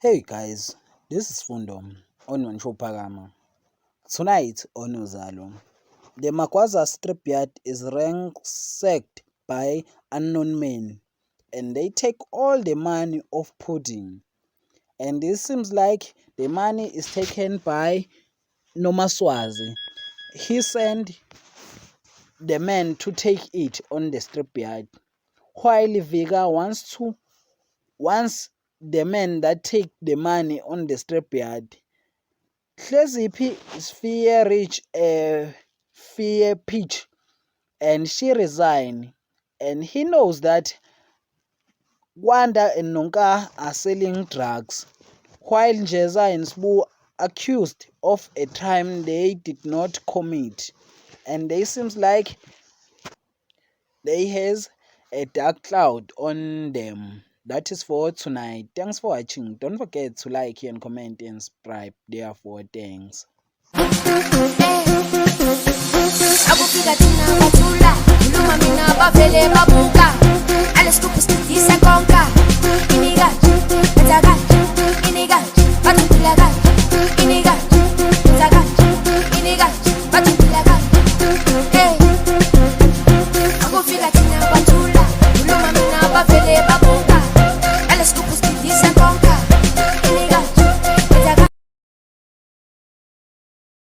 Hey guys, this is Fundom on Manchopagama. Tonight on Uzalo, the Makwaza strip yard is ransacked by unknown men and they take all the money of Pudding. And it seems like the money is taken by Nomaswazi. He sent the men to take it on the strip yard, while Vega wants the men that take the money on the strip yard. Hleziphi is fear reach a fear pitch and she resigned, and he knows that Wanda and Nonka are selling drugs while Jeza and Sbu accused of a crime they did not commit, and they seems like they has a dark cloud on them. That is for tonight. Thanks for watching. Don't forget to like and comment and subscribe. Therefore, thanks. Akufika thina bathula, khuluma mina bavele babuka. Alles kuphistisa konka.